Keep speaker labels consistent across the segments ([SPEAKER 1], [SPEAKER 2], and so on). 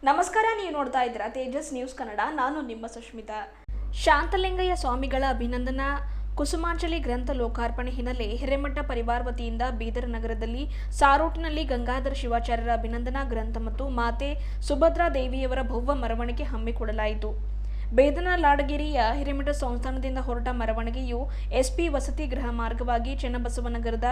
[SPEAKER 1] ನಮಸ್ಕಾರ, ನೀವು ನೋಡ್ತಾ ಇದ್ದೀರಾ ತೇಜಸ್ ನ್ಯೂಸ್ ಕನ್ನಡ. ನಾನು ನಿಮ್ಮ ಸುಷ್ಮಿತಾ. ಶಾಂತಲಿಂಗಯ್ಯ ಸ್ವಾಮಿಗಳ ಅಭಿನಂದನಾ ಕುಸುಮಾಂಜಲಿ ಗ್ರಂಥ ಲೋಕಾರ್ಪಣೆ ಹಿನ್ನೆಲೆ ಹಿರೇಮಠ ಪರಿವಾರ ವತಿಯಿಂದ ಬೀದರ್ ನಗರದಲ್ಲಿ ಸಾರೋಟಿನಲ್ಲಿ ಗಂಗಾಧರ ಶಿವಾಚಾರ್ಯರ ಅಭಿನಂದನಾ ಗ್ರಂಥ ಮತ್ತು ಮಾತೆ ಸುಭದ್ರಾ ದೇವಿಯವರ ಭವ್ಯ ಮೆರವಣಿಗೆ ಹಮ್ಮಿಕೊಳ್ಳಲಾಯಿತು. ಬೇದನ ಲಾಡಗಿರಿಯ ಹಿರೇಮಠ ಸಂಸ್ಥಾನದಿಂದ ಹೊರಟ ಮೆರವಣಿಗೆಯು ಎಸ್ಪಿ ವಸತಿ ಗೃಹ ಮಾರ್ಗವಾಗಿ ಚನ್ನಬಸವನಗರದ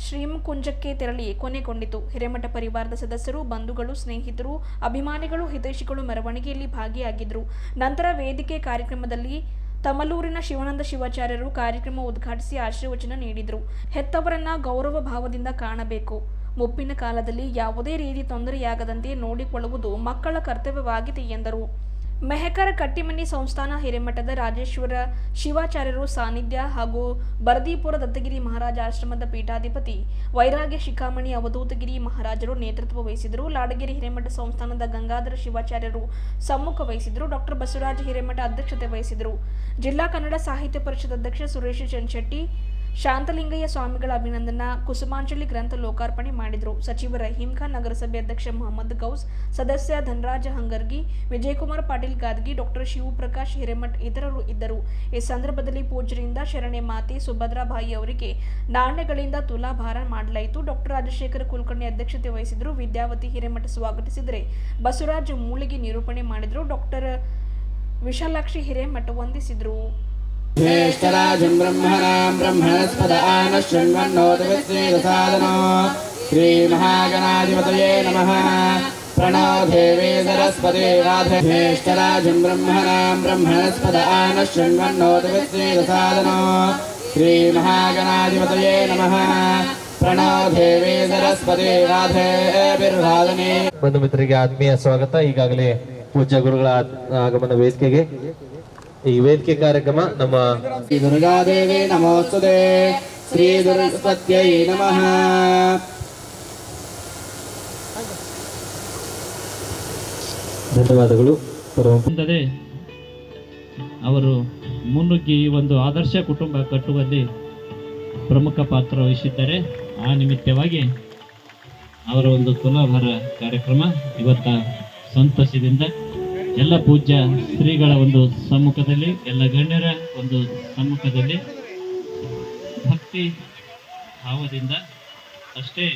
[SPEAKER 1] ಶ್ರೀಮಕುಂಜಕ್ಕೆ ತೆರಳಿ ಕೊನೆಗೊಂಡಿತು. ಹಿರೇಮಠ ಪರಿವಾರದ ಸದಸ್ಯರು, ಬಂಧುಗಳು, ಸ್ನೇಹಿತರು, ಅಭಿಮಾನಿಗಳು, ಹಿತೈಷಿಗಳು ಮೆರವಣಿಗೆಯಲ್ಲಿ ಭಾಗಿಯಾಗಿದ್ದರು. ನಂತರ ವೇದಿಕೆ ಕಾರ್ಯಕ್ರಮದಲ್ಲಿ ತಮಲೂರಿನ ಶಿವಾನಂದ ಶಿವಾಚಾರ್ಯರು ಕಾರ್ಯಕ್ರಮ ಉದ್ಘಾಟಿಸಿ ಆಶೀರ್ವಚನ ನೀಡಿದರು. ಹೆತ್ತವರನ್ನ ಗೌರವ ಭಾವದಿಂದ ಕಾಣಬೇಕು. ಮುಪ್ಪಿನ ಕಾಲದಲ್ಲಿ ಯಾವುದೇ ರೀತಿ ತೊಂದರೆಯಾಗದಂತೆ ನೋಡಿಕೊಳ್ಳುವುದು ಮಕ್ಕಳ ಕರ್ತವ್ಯವಾಗಿದೆ ಎಂದರು. ಮೆಹಕರ ಕಟ್ಟಿಮನಿ ಸಂಸ್ಥಾನ ಹಿರೇಮಠದ ರಾಜೇಶ್ವರ ಶಿವಾಚಾರ್ಯರು ಸಾನ್ನಿಧ್ಯ ಹಾಗೂ ಬರದೀಪುರ ದತ್ತಗಿರಿ ಮಹಾರಾಜ ಆಶ್ರಮದ ಪೀಠಾಧಿಪತಿ ವೈರಾಗ್ಯ ಶಿಖಾಮಣಿ ಅವಧೂತಗಿರಿ ಮಹಾರಾಜರು ನೇತೃತ್ವ ವಹಿಸಿದರು. ಲಾಡಗಿರಿ ಹಿರೇಮಠ ಸಂಸ್ಥಾನದ ಗಂಗಾಧರ ಶಿವಾಚಾರ್ಯರು ಸಮ್ಮುಖ ವಹಿಸಿದರು. ಡಾಕ್ಟರ್ ಬಸವರಾಜ ಹಿರೇಮಠ ಅಧ್ಯಕ್ಷತೆ ವಹಿಸಿದರು. ಜಿಲ್ಲಾ ಕನ್ನಡ ಸಾಹಿತ್ಯ ಪರಿಷತ್ ಅಧ್ಯಕ್ಷ ಸುರೇಶ ಚನ್ಶೆಟ್ಟಿ ಶಾಂತಲಿಂಗಯ್ಯ ಸ್ವಾಮಿಗಳ ಅಭಿನಂದನಾ ಕುಸುಮಾಂಜಲಿ ಗ್ರಂಥ ಲೋಕಾರ್ಪಣೆ ಮಾಡಿದರು. ಸಚಿವ ರಹೀಂ ಖಾನ್, ನಗರಸಭೆ ಅಧ್ಯಕ್ಷ ಮೊಹಮ್ಮದ್ ಗೌಸ್, ಸದಸ್ಯ ಧನರಾಜ ಹಂಗರ್ಗಿ, ವಿಜಯಕುಮಾರ್ ಪಾಟೀಲ್ ಗಾದಗಿ, ಡಾಕ್ಟರ್ ಶಿವಪ್ರಕಾಶ್ ಹಿರೇಮಠ್ ಇತರರು ಇದ್ದರು. ಈ ಸಂದರ್ಭದಲ್ಲಿ ಪೂಜ್ಯರಿಂದ ಶರಣೆ ಮಾತೆ ಸುಭದ್ರಾಬಾಯಿ ಅವರಿಗೆ ನಾಣ್ಯಗಳಿಂದ ತುಲಾಭಾರ ಮಾಡಲಾಯಿತು. ಡಾಕ್ಟರ್ ರಾಜಶೇಖರ ಕುಲಕರ್ಣಿ ಅಧ್ಯಕ್ಷತೆ ವಹಿಸಿದರು. ವಿದ್ಯಾವತಿ ಹಿರೇಮಠ ಸ್ವಾಗತಿಸಿದರೆ ಬಸವರಾಜ ಮೂಳಿಗೆ ನಿರೂಪಣೆ ಮಾಡಿದರು. ಡಾಕ್ಟರ್ ವಿಶಾಲಾಕ್ಷಿ ಹಿರೇಮಠ ವಂದಿಸಿದರು.
[SPEAKER 2] ಜ್ಯೇಷ್ಠರಾಜಂ ಬ್ರಹ್ಮಣಾಂ ಬ್ರಹ್ಮಣಸ್ಪದ ಆನಶ್ವನ್ಮನ್ನೋತವಿಶ್ರೀರಸಾದನೋ ಶ್ರೀ ಮಹಾಗಣಾಧಿಪತಯೇ ನಮಃ. ಪ್ರಣೋ ದೇವೇ ಸರಸ್ವತಿ ರಾಧೇ. ಜ್ಯೇಷ್ಠರಾಜಂ ಬ್ರಹ್ಮಣಾಂ ಬ್ರಹ್ಮಣಸ್ಪದ ಆನಶ್ವನ್ಮನ್ನೋತವಿಶ್ರೀರಸಾದನೋ ಶ್ರೀ ಮಹಾಗಣಾಧಿಪತಯೇ ನಮಃ. ಪ್ರಣೋ ದೇವೇ ಸರಸ್ವತಿ ರಾಧೇ ಬಿರ್ವಾದನೆ.
[SPEAKER 3] ಬಂಧು ಮಿತ್ರರಿಗೆ ಆತ್ಮೀಯ ಸ್ವಾಗತ. ಈಗಾಗಲೇ ಪೂಜ್ಯ ಗುರುಗಳ ಆಗಮನ ವೇದಿಕೆಗೆ. ಈ ವೇದಿಕೆ ಕಾರ್ಯಕ್ರಮ ನಮ್ಮ
[SPEAKER 2] ಶ್ರೀ ದುರ್ಗಾದೇವಿ ನಮೋಸ್ತುತೆ. ಶ್ರೀ ದುರ್ಗಪತ್ಯೈ ನಮಃ.
[SPEAKER 3] ಧನ್ಯವಾದಗಳು.
[SPEAKER 4] ಅವರು ಮುನ್ನುಗ್ಗಿ ಒಂದು ಆದರ್ಶ ಕುಟುಂಬ ಕಟ್ಟುವಲ್ಲಿ ಪ್ರಮುಖ ಪಾತ್ರ ವಹಿಸಿದ್ದಾರೆ. ಆ ನಿಮಿತ್ತವಾಗಿ ಅವರ ಒಂದು ತುಲಾಭಾರ ಕಾರ್ಯಕ್ರಮ ಇವತ್ತ ಸಂತಸದಿಂದ ಎಲ್ಲ ಪೂಜ್ಯ ಶ್ರೀಗಳ ಒಂದು ಸಮ್ಮುಖದಲ್ಲಿ, ಎಲ್ಲ ಗಣ್ಯರ ಒಂದು ಸಮ್ಮುಖದಲ್ಲಿ ಭಕ್ತಿ ಭಾವದಿಂದ, ಅಷ್ಟೇ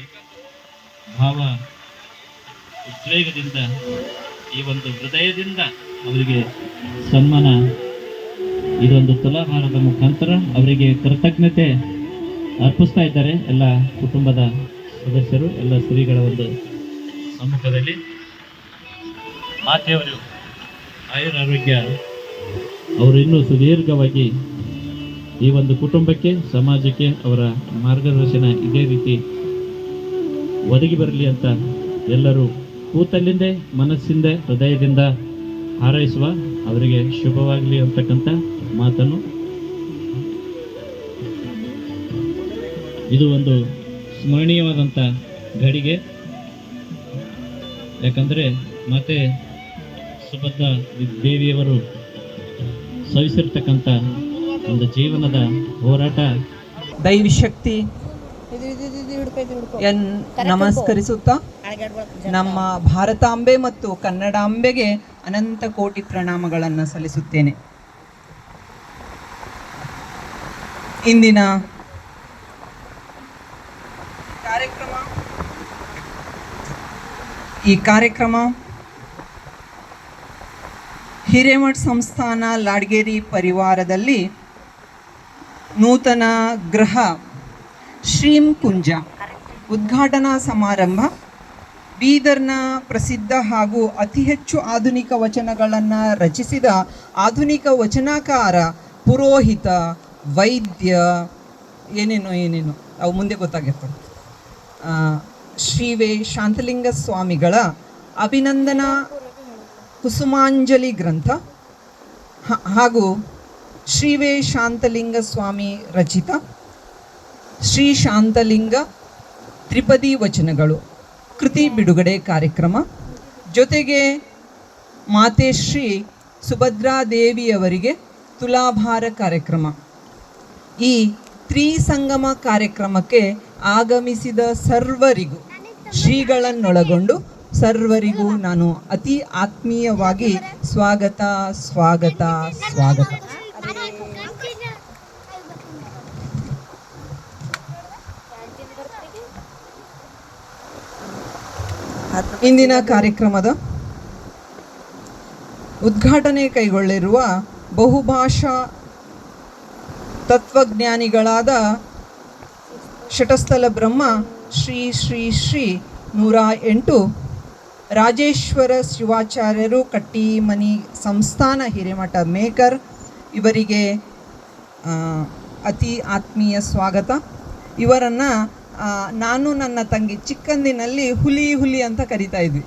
[SPEAKER 4] ಭಾವ ಉದ್ವೇಗದಿಂದ, ಈ ಒಂದು ಹೃದಯದಿಂದ ಅವರಿಗೆ ಸನ್ಮಾನ, ಇದೊಂದು ತುಲಾಭಾರದ ಮುಖಾಂತರ ಅವರಿಗೆ ಕೃತಜ್ಞತೆ ಅರ್ಪಿಸ್ತಾ ಇದ್ದಾರೆ ಎಲ್ಲ ಕುಟುಂಬದ ಸದಸ್ಯರು, ಎಲ್ಲ ಶ್ರೀಗಳ ಒಂದು ಸಮ್ಮುಖದಲ್ಲಿ. ಮಾತೆಯವರು ಆಯುರಾರೋಗ್ಯ ಅವರು ಇನ್ನೂ ಸುದೀರ್ಘವಾಗಿ ಈ ಒಂದು ಕುಟುಂಬಕ್ಕೆ, ಸಮಾಜಕ್ಕೆ ಅವರ ಮಾರ್ಗದರ್ಶನ ಇದೇ ರೀತಿ ಒದಗಿ ಬರಲಿ ಅಂತ ಎಲ್ಲರೂ ಕೂತಲ್ಲಿಂದೇ ಮನಸ್ಸಿಂದ ಹೃದಯದಿಂದ ಹಾರೈಸುವ, ಅವರಿಗೆ ಶುಭವಾಗಲಿ ಅಂತಕ್ಕಂಥ ಮಾತನ್ನು. ಇದು ಒಂದು ಸ್ಮರಣೀಯವಾದಂಥ ಘಳಿಗೆ. ಯಾಕಂದರೆ ಮಾತೆ ಸುಭದ್ರಾ ದೇವಿಯವರು ಸವಿಸಿರ್ತಕ್ಕಂಥ ಒಂದು ಜೀವನದ ಹೋರಾಟ,
[SPEAKER 5] ದೈವಶಕ್ತಿ ನಮಸ್ಕರಿಸುತ್ತಾ ನಮ್ಮ ಭಾರತಾಂಬೆ ಮತ್ತು ಕನ್ನಡಾಂಬೆಗೆ ಅನಂತ ಕೋಟಿ ಪ್ರಣಾಮಗಳನ್ನು ಸಲ್ಲಿಸುತ್ತೇನೆ. ಇಂದಿನ ಈ ಕಾರ್ಯಕ್ರಮ ಹಿರೇಮಠ ಸಂಸ್ಥಾನ ಲಾಡಗೇರಿ ಪರಿವಾರದಲ್ಲಿ ನೂತನ ಗೃಹ ಶ್ರೀಮಕುಂಜ ಉದ್ಘಾಟನಾ ಸಮಾರಂಭ. ಬೀದರ್ನ ಪ್ರಸಿದ್ಧ ಹಾಗೂ ಅತಿ ಹೆಚ್ಚು ಆಧುನಿಕ ವಚನಗಳನ್ನು ರಚಿಸಿದ ಆಧುನಿಕ ವಚನಕಾರ, ಪುರೋಹಿತ, ವೈದ್ಯ, ಏನೇನು ಅವು ಮುಂದೆ ಗೊತ್ತಾಗಿರ್ತದೆ. ಶ್ರೀ ಶಾಂತಲಿಂಗ ಸ್ವಾಮಿಗಳ ಅಭಿನಂದನಾ ಕುಸುಮಾಂಜಲಿ ಗ್ರಂಥ ಹಾಗೂ ಶ್ರೀ ಶಾಂತಲಿಂಗ ಸ್ವಾಮಿ ರಚಿತ ಶ್ರೀ ಶಾಂತಲಿಂಗ ತ್ರಿಪದಿ ವಚನಗಳು ಕೃತಿ ಬಿಡುಗಡೆ ಕಾರ್ಯಕ್ರಮ, ಜೊತೆಗೆ ಮಾತೆ ಶ್ರೀ ಸುಭದ್ರಾದೇವಿಯವರಿಗೆ ತುಲಾಭಾರ ಕಾರ್ಯಕ್ರಮ. ಈ ತ್ರಿಸಂಗಮ ಕಾರ್ಯಕ್ರಮಕ್ಕೆ ಆಗಮಿಸಿದ ಸರ್ವರಿಗೂ ಶ್ರೀಗಳನ್ನೊಳಗೊಂಡು ಸರ್ವರಿಗೂ ನಾನು ಅತಿ ಆತ್ಮೀಯವಾಗಿ ಸ್ವಾಗತ ಸ್ವಾಗತ ಸ್ವಾಗತ. ಇಂದಿನ ಕಾರ್ಯಕ್ರಮದ ಉದ್ಘಾಟನೆ ಕೈಗೊಳ್ಳಿರುವ ಬಹುಭಾಷಾ ತತ್ವಜ್ಞಾನಿಗಳಾದ ಶಟಸ್ಥಲ ಬ್ರಹ್ಮ ಶ್ರೀ ಶ್ರೀ ಶ್ರೀ 108 ರಾಜೇಶ್ವರ ಶಿವಾಚಾರ್ಯರು ಕಟ್ಟಿಮನಿ ಸಂಸ್ಥಾನ ಹಿರೇಮಠ ಮೇಕರ್ ಇವರಿಗೆ ಅತಿ ಆತ್ಮೀಯ ಸ್ವಾಗತ. ಇವರನ್ನು ನಾನು ನನ್ನ ತಂಗಿ ಚಿಕ್ಕಂದಿನಲ್ಲಿ ಹುಲಿ ಅಂತ ಕರಿತಾ ಇದ್ವಿ.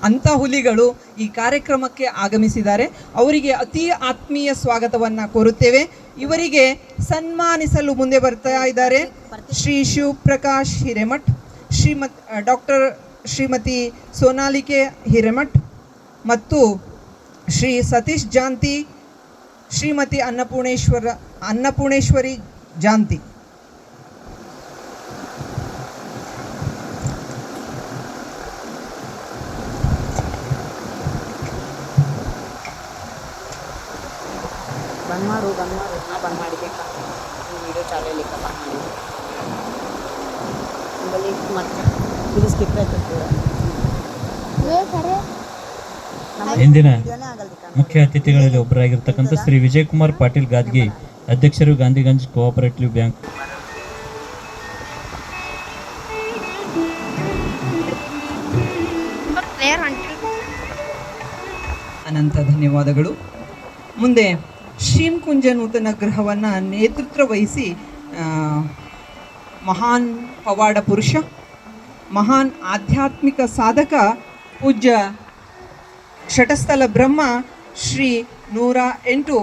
[SPEAKER 5] ಅಂಥ ಹುಲಿಗಳು ಈ ಕಾರ್ಯಕ್ರಮಕ್ಕೆ ಆಗಮಿಸಿದ್ದಾರೆ. ಅವರಿಗೆ ಅತಿ ಆತ್ಮೀಯ ಸ್ವಾಗತವನ್ನು ಕೋರುತ್ತೇವೆ. ಇವರಿಗೆ ಸನ್ಮಾನಿಸಲು ಮುಂದೆ ಬರ್ತಾ ಇದ್ದಾರೆ ಶ್ರೀ ಶಿವಪ್ರಕಾಶ್ ಹಿರೇಮಠ್, ಡಾಕ್ಟರ್ ಶ್ರೀಮತಿ ಸೋನಾಲಿಕೆ ಹಿರೇಮಠ್ ಮತ್ತು ಶ್ರೀ ಸತೀಶ್ ಜಾಂತಿ, ಶ್ರೀಮತಿ ಅನ್ನಪೂರ್ಣೇಶ್ವರಿ ಜಾಂತಿ.
[SPEAKER 6] ಬಂದ್ ಮಾಡಿಬೇಕಾ ವಿಡಿಯೋ ಚಾಲಲಿಕ್ಕೆ ಬಂದ್ ಮಾಡಿ ಮತ್ತೆ ಇದು ಸ್ಕಿಪ್ ಆಯ್ತದೆ.
[SPEAKER 4] ಇಂದಿನ ಮುಖ್ಯ ಅತಿಥಿಗಳಲ್ಲಿ ಒಬ್ಬರಾಗಿರ್ತಕ್ಕಂಥ ಶ್ರೀ ವಿಜಯಕುಮಾರ್ ಪಾಟೀಲ್ ಗಾದ್ಗಿ, ಅಧ್ಯಕ್ಷರು ಗಾಂಧಿಗಂಜ್ ಕೋಆಪರೇಟಿವ್ ಬ್ಯಾಂಕ್.
[SPEAKER 5] ಅನಂತ ಧನ್ಯವಾದಗಳು. ಮುಂದೆ ಶ್ರೀಂಕುಂಜ ನೂತನ ಗೃಹವನ್ನು ನೇತೃತ್ವ ವಹಿಸಿ ಮಹಾನ್ ಪವಾಡ ಪುರುಷ, ಮಹಾನ್ ಆಧ್ಯಾತ್ಮಿಕ ಸಾಧಕ, ಪೂಜ್ಯ ಶಟಸ್ಥಲ ಬ್ರಹ್ಮ ಶ್ರೀ 108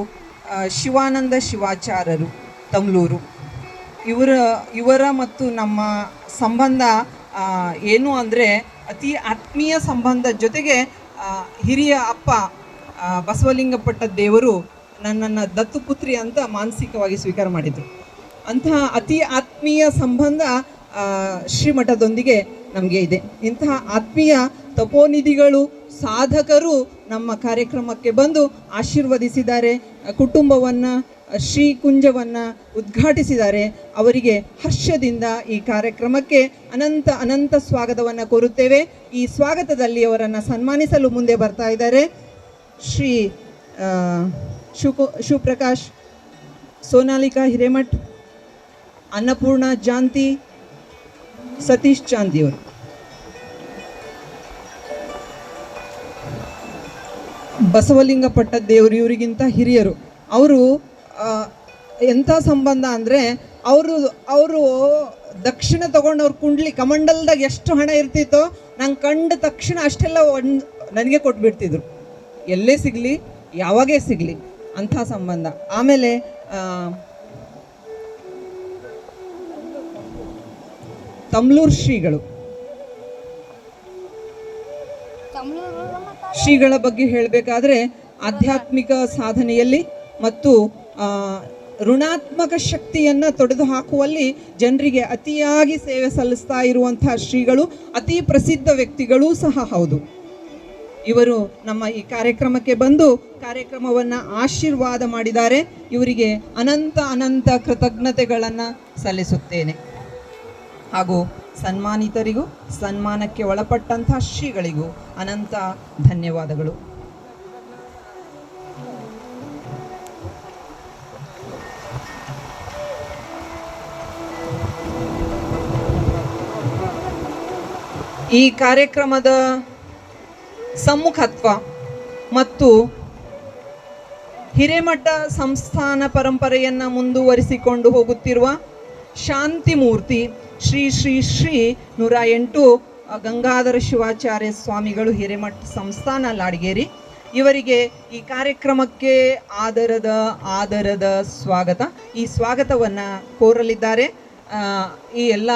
[SPEAKER 5] ಶಿವಾನಂದ ಶಿವಾಚಾರ್ಯರು ತಮ್ಲೂರು. ಇವರ ಮತ್ತು ನಮ್ಮ ಸಂಬಂಧ ಏನು ಅಂದರೆ ಅತಿ ಆತ್ಮೀಯ ಸಂಬಂಧ. ಜೊತೆಗೆ ಹಿರಿಯ ಅಪ್ಪ ಬಸವಲಿಂಗಪಟ್ಟ ದೇವರು ನನ್ನನ್ನು ದತ್ತುಪುತ್ರಿ ಅಂತ ಮಾನಸಿಕವಾಗಿ ಸ್ವೀಕಾರ ಮಾಡಿದರು. ಅಂತಹ ಅತಿ ಆತ್ಮೀಯ ಸಂಬಂಧ ಶ್ರೀಮಠದೊಂದಿಗೆ ನಮಗೆ ಇದೆ. ಇಂತಹ ಆತ್ಮೀಯ ತಪೋನಿಧಿಗಳು, ಸಾಧಕರು ನಮ್ಮ ಕಾರ್ಯಕ್ರಮಕ್ಕೆ ಬಂದು ಆಶೀರ್ವದಿಸಿದ್ದಾರೆ. ಕುಟುಂಬವನ್ನು, ಶ್ರೀಕುಂಜವನ್ನು ಉದ್ಘಾಟಿಸಿದ್ದಾರೆ. ಅವರಿಗೆ ಹರ್ಷದಿಂದ ಈ ಕಾರ್ಯಕ್ರಮಕ್ಕೆ ಅನಂತ ಸ್ವಾಗತವನ್ನು ಕೋರುತ್ತೇವೆ. ಈ ಸ್ವಾಗತದಲ್ಲಿ ಅವರನ್ನು ಸನ್ಮಾನಿಸಲು ಮುಂದೆ ಬರ್ತಾ ಇದ್ದಾರೆ ಶ್ರೀ ಶಿವಪ್ರಕಾಶ್ ಸೋನಾಲಿಕಾ ಹಿರೇಮಠ್, ಅನ್ನಪೂರ್ಣ ಜಾಂತಿ, ಸತೀಶ್ ಜಾಂತಿಯವರು. ಬಸವಲಿಂಗಪಟ್ಟ ದೇವರು ಇವರಿಗಿಂತ ಹಿರಿಯರು. ಅವರು ಎಂಥ ಸಂಬಂಧ ಅಂದರೆ ಅವರು ದಕ್ಷಿಣ ತೊಗೊಂಡು ಅವ್ರ ಕುಂಡ್ಲಿ ಕಮಂಡಲ್ದಾಗ ಎಷ್ಟು ಹಣ ಇರ್ತಿತ್ತೋ ನಂಗೆ ಕಂಡ ತಕ್ಷಣ ಅಷ್ಟೆಲ್ಲ ನನಗೆ ಕೊಟ್ಬಿಡ್ತಿದ್ರು, ಎಲ್ಲೇ ಸಿಗಲಿ ಯಾವಾಗೇ ಸಿಗಲಿ ಅಂಥ ಸಂಬಂಧ. ಆಮೇಲೆ ತಮ್ಲೂರು ಶ್ರೀಗಳ ಬಗ್ಗೆ ಹೇಳಬೇಕಾದ್ರೆ ಆಧ್ಯಾತ್ಮಿಕ ಸಾಧನೆಯಲ್ಲಿ ಮತ್ತು ಋಣಾತ್ಮಕ ಶಕ್ತಿಯನ್ನು ತೊಡೆದು ಹಾಕುವಲ್ಲಿ ಜನರಿಗೆ ಅತಿಯಾಗಿ ಸೇವೆ ಸಲ್ಲಿಸ್ತಾ ಇರುವಂತಹ ಶ್ರೀಗಳು, ಅತಿ ಪ್ರಸಿದ್ಧ ವ್ಯಕ್ತಿಗಳೂ ಸಹ ಹೌದು. ಇವರು ನಮ್ಮ ಈ ಕಾರ್ಯಕ್ರಮಕ್ಕೆ ಬಂದು ಕಾರ್ಯಕ್ರಮವನ್ನು ಆಶೀರ್ವಾದ ಮಾಡಿದ್ದಾರೆ. ಇವರಿಗೆ ಅನಂತ ಕೃತಜ್ಞತೆಗಳನ್ನು ಸಲ್ಲಿಸುತ್ತೇನೆ. ಹಾಗೂ ಸನ್ಮಾನಿತರಿಗೂ ಸನ್ಮಾನಕ್ಕೆ ಒಳಪಟ್ಟಂಥ ಶ್ರೀಗಳಿಗೂ ಅನಂತ ಧನ್ಯವಾದಗಳು. ಈ ಕಾರ್ಯಕ್ರಮದ ಸಮ್ಮುಖತ್ವ ಮತ್ತು ಹಿರೇಮಠ ಸಂಸ್ಥಾನ ಪರಂಪರೆಯನ್ನು ಮುಂದುವರಿಸಿಕೊಂಡು ಹೋಗುತ್ತಿರುವ ಶಾಂತಿಮೂರ್ತಿ ಶ್ರೀ ಶ್ರೀ ಶ್ರೀ 108 ಗಂಗಾಧರ ಶಿವಾಚಾರ್ಯ ಸ್ವಾಮಿಗಳು, ಹಿರೇಮಠ ಸಂಸ್ಥಾನ ಲಾಡಗೇರಿ. ಇವರಿಗೆ ಈ ಕಾರ್ಯಕ್ರಮಕ್ಕೆ ಆದರದ ಸ್ವಾಗತ. ಈ ಸ್ವಾಗತವನ್ನು ಕೋರಲಿದ್ದಾರೆ ಈ ಎಲ್ಲ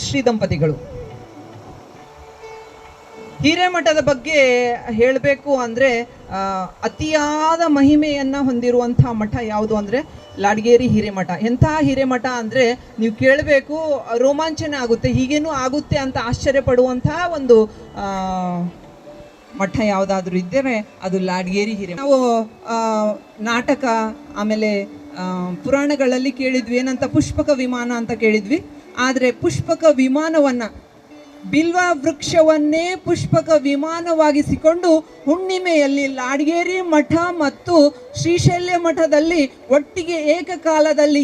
[SPEAKER 5] ಶ್ರೀ ದಂಪತಿಗಳು. ಹಿರೇಮಠದ ಬಗ್ಗೆ ಹೇಳಬೇಕು ಅಂದರೆ ಅತಿಯಾದ ಮಹಿಮೆಯನ್ನು ಹೊಂದಿರುವಂಥ ಮಠ ಯಾವುದು ಅಂದರೆ ಲಾಡ್ಗೇರಿ ಹಿರೇಮಠ. ಎಂಥ ಹಿರೇಮಠ ಅಂದರೆ ನೀವು ಕೇಳಬೇಕು, ರೋಮಾಂಚನ ಆಗುತ್ತೆ, ಹೀಗೇನೂ ಆಗುತ್ತೆ ಅಂತ ಆಶ್ಚರ್ಯ ಪಡುವಂಥ ಒಂದು ಮಠ ಯಾವುದಾದ್ರೂ ಇದ್ದರೆ ಅದು ಲಾಡ್ಗೇರಿ ಹಿರೇ. ನಾವು ನಾಟಕ ಆಮೇಲೆ ಪುರಾಣಗಳಲ್ಲಿ ಕೇಳಿದ್ವಿ, ಏನಂತ ಪುಷ್ಪಕ ವಿಮಾನ ಅಂತ ಕೇಳಿದ್ವಿ. ಆದರೆ ಪುಷ್ಪಕ ವಿಮಾನವನ್ನು, ಬಿಲ್ವ ವೃಕ್ಷವನ್ನೇ ಪುಷ್ಪಕ ವಿಮಾನವಾಗಿಸಿಕೊಂಡು ಹುಣ್ಣಿಮೆಯಲ್ಲಿ ಲಾಡ್ಗೇರಿ ಮಠ ಮತ್ತು ಶ್ರೀಶೈಲ್ಯ ಮಠದಲ್ಲಿ ಒಟ್ಟಿಗೆ ಏಕಕಾಲದಲ್ಲಿ